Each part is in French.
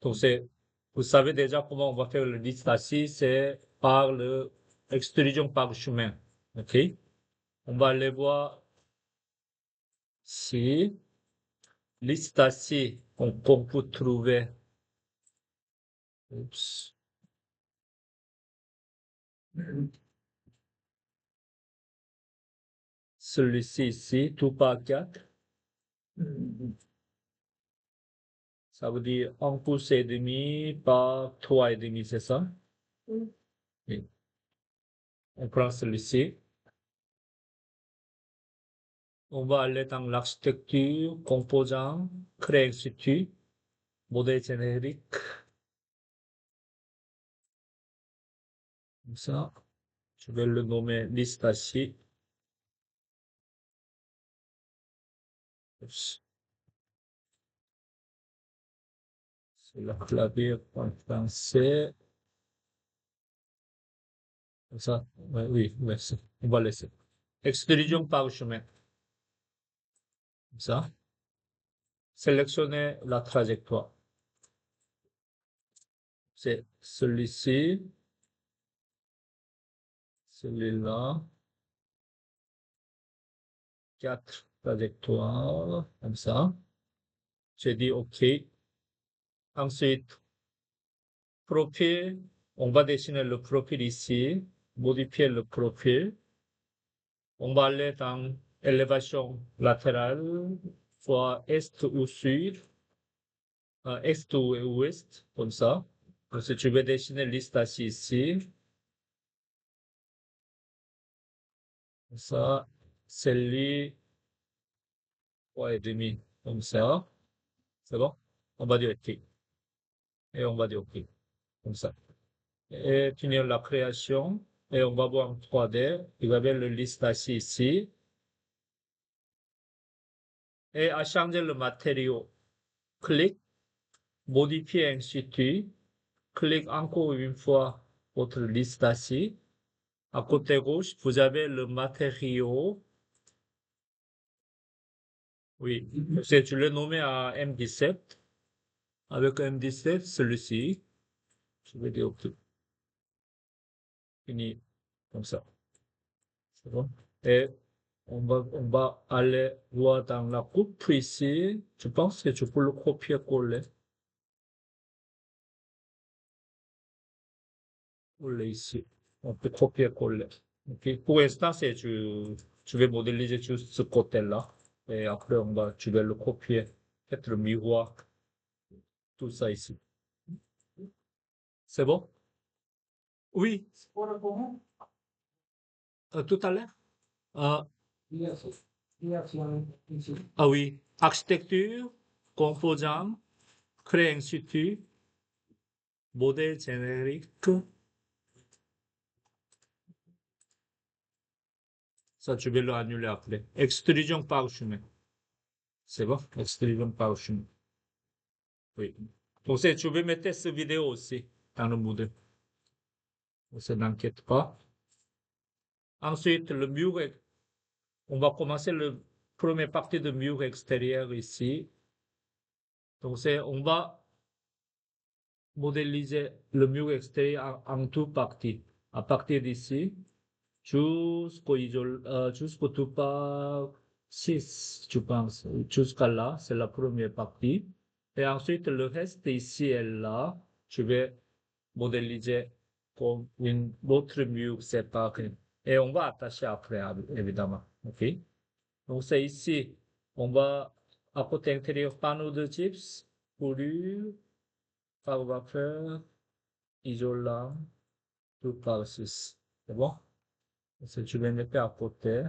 Donc vous savez déjà comment on va faire le liste assis, c'est par le extrusion par chemin. OK? On va aller voir si liste assis qu'on peut trouver. Oups. Celui-ci ici, tout par 4. Ça veut dire 1 pouce et demi par 3 et demi, c'est ça? Oui. On prend celui-ci. On va aller dans l'architecture, composant, créer institut, modèle générique. Comme ça. Je vais le nommer liste assis. Oups. C'est le clavier en français. Comme ça. Ouais, oui, merci. On va laisser. Extrusion par chemin. Comme ça. Sélectionnez la trajectoire. C'est celui-ci, celui-là. 4 trajectoires, comme ça. J'ai dit OK. Ensuite, profil. On va dessiner le profil ici. Modifier le profil. On va aller dans élévation latérale, soit est ou sud, est ou ouest, comme ça. Ensuite, je vais dessiner liste assis ici. Comme ça, celle-là, 3,5, comme ça. C'est bon? On va dire OK. Et on va dire OK. Comme ça. Et finir la création. Et on va voir en 3D. Il va y avoir le liste assis ici. Et à changer le matériau. Clique, modifier institut. Clique encore une fois votre liste assis. À côté gauche, vous avez le matériau. Oui, je l'ai nommé à M17. Avec M17, celui-ci. Je vais dire OK. Fini. Comme ça. C'est bon? Et on va aller voir dans la coupe ici. Je pense que tu peux le copier-coller. Coller ici. On peut copier-coller. OK. Pour l'instant, tu veux modéliser juste ce côté-là. Et après, tu vas le copier. Peut-être le miroir. Tout ça ici. C'est bon? Oui. Tout à l'heure? Euh, ah oui. Architecture, composant, créer institut, modèle générique. Ça, tu vais l'annuler après. Extrusion par chemin. C'est bon? Extrusion par chemin. Oui. Donc, tu veux mettre cette vidéo aussi dans le modèle. Ça n'inquiète pas. Ensuite, le mur, on va commencer le première partie de mur extérieur ici. Donc, on va modéliser le mur extérieur en deux parties. À partir d'ici, jusqu'au tout par 6, je pense. Jusqu'à là, c'est la première partie. Et ensuite, le reste ici et là, je vais modéliser comme une autre mur séparé. Et on va attacher après, évidemment. OK? Donc, c'est ici. On va, à côté intérieur, panneau de gyps, fourrure, par vapeur, isolant, tout par 6. C'est bon? Tu vais mettre à côté.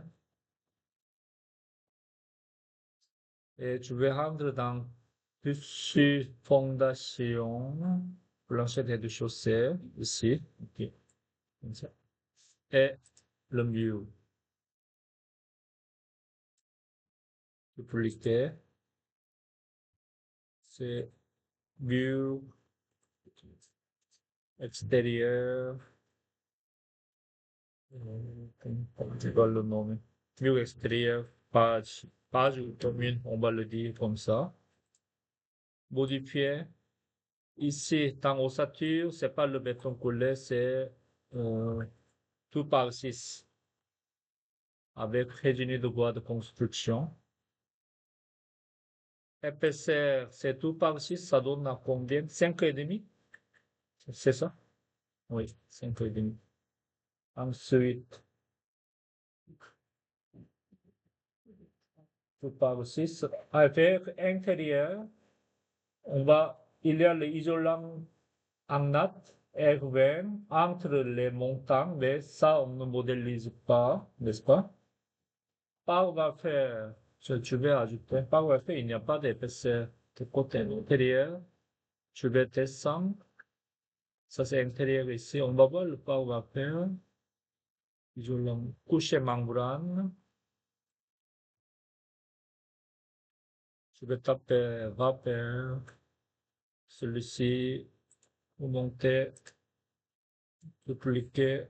Et je vais rendre dans dessus fondation, planchette et de chaussée, ici. OK. Comme ça. Et le mur. Dupliquer. C'est mur extérieur. Je vais le nommer. Mur extérieur, page commune, on va le dire comme ça. Modifier Ici, dans ossature, c'est pas le béton coulé, c'est euh, tout par 6 avec résine de bois de construction. Épaisseur, c'est tout par 6, ça donne à combien? 5,5? C'est ça? Oui, 5,5. Ensuite, tout par 6. Avec intérieur, il y a l'isolant en natte, R20, entre les montants, mais ça, on ne modélise pas, n'est-ce pas? Par va faire, je vais ajouter, par va faire, il n'y a pas d'épaisseur de côté intérieur. Je vais descendre. Ça, c'est intérieur ici. On va voir le par va faire. Isolant, coucher membrane. Je vais taper vapeur. Celui-ci, vous montez, dupliquer.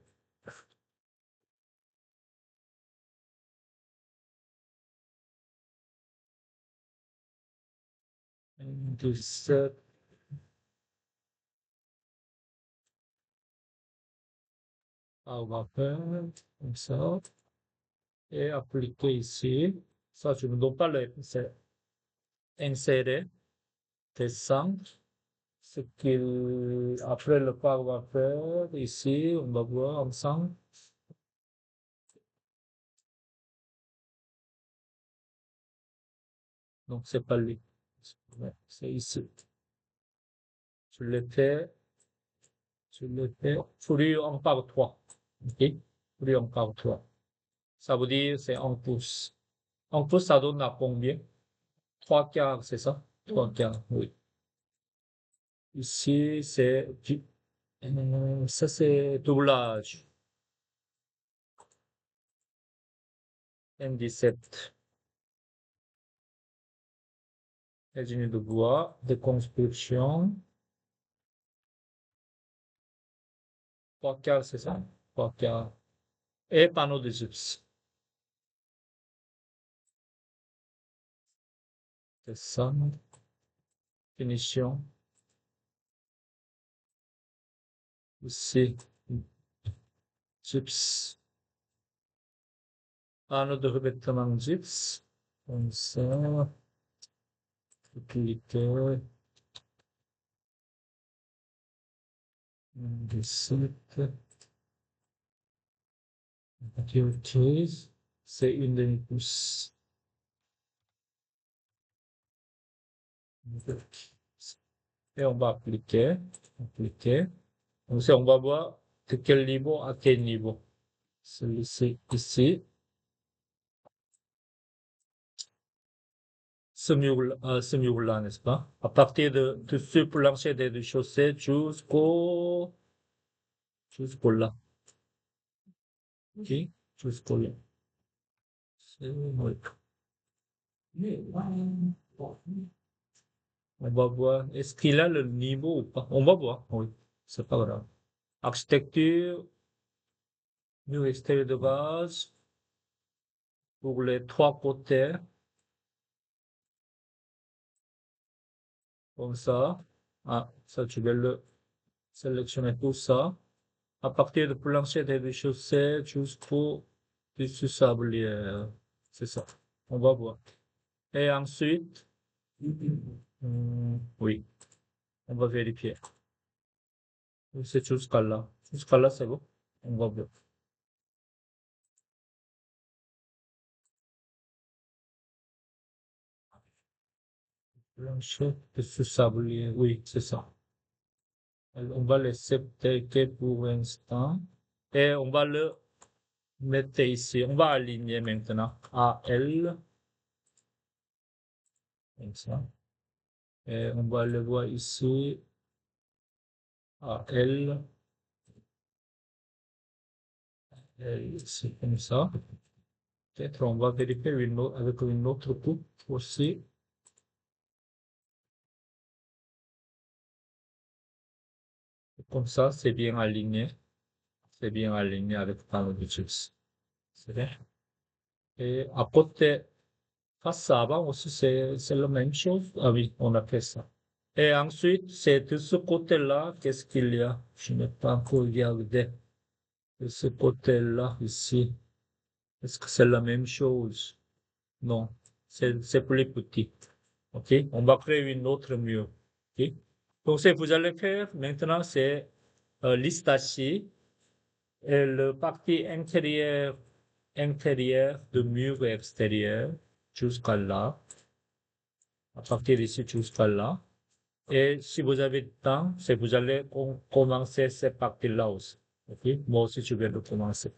17. Par vapeur, comme ça. Et appliquer ici. Ça, je ne dois pas le insérer, descendre. Ce qu'il, après le par va faire, ici, on va voir ensemble. Donc, c'est pas lui. C'est ici. Je l'ai fait, je l'ai fait. Fourier en par 3. OK? Fourier en par 3. Ça veut dire, c'est en pouces. En pouces, ça donne à combien? 3/4, c'est ça? 3/4, oui. Ici, ça, c'est doublage. M17. Résine de bois, de construction. 3/4, c'est ça? 3/4. Et panneau de gypse. C'est ça. Finition. Ici. Gypse. Panneau de revêtement de gypse. Comme ça. Cliquer. 17. Utilise. C'est une demi-pouce. Et on va appliquer. Appliquer. Donc, on va voir de quel niveau à quel niveau. Celui-ci, ici. Semi-roulant, n'est-ce pas? À partir de ce plancher des chaussettes jusqu'au là. OK? Jusqu'au là. Oui. On va voir. Est-ce qu'il a le niveau ou pas? On va voir. Oui. C'est pas grave. Architecture, mur extérieur de base, pour les 3 côtés, comme ça. Ah, ça, tu vais le sélectionner tout ça. À partir de plancher des chaussettes jusqu'au dessus sablière. C'est ça. On va voir. Et ensuite, oui, on va vérifier. C'est jusqu'à là. Jusqu'à là, c'est bon. On va voir. Plancher dessus sablière. Oui, c'est ça. On va laisser tel quel pour l'instant. Et on va le mettre ici. On va aligner maintenant. A, L. Comme ça. Et on va le voir ici. A, L. Et ici, comme ça. Peut-être on va vérifier avec une autre coupe aussi. Comme ça, c'est bien aligné. C'est bien aligné avec le panneau de chips. C'est bien. Et à côté, face à avant aussi, c'est la même chose. Ah oui, on a fait ça. Et ensuite, c'est de ce côté-là, qu'est-ce qu'il y a? Je n'ai pas encore regardé. De ce côté-là, ici. Est-ce que c'est la même chose? Non, c'est plus petit. OK? On va créer une autre mur. OK? Donc, ce que vous allez faire maintenant, c'est l'istacie et le partie intérieure de mur extérieur jusqu'à là. À partir d'ici jusqu'à là. Et si vous avez le temps, c'est vous allez commencer cette partie-là aussi. OK? Moi aussi, je vais le commencer.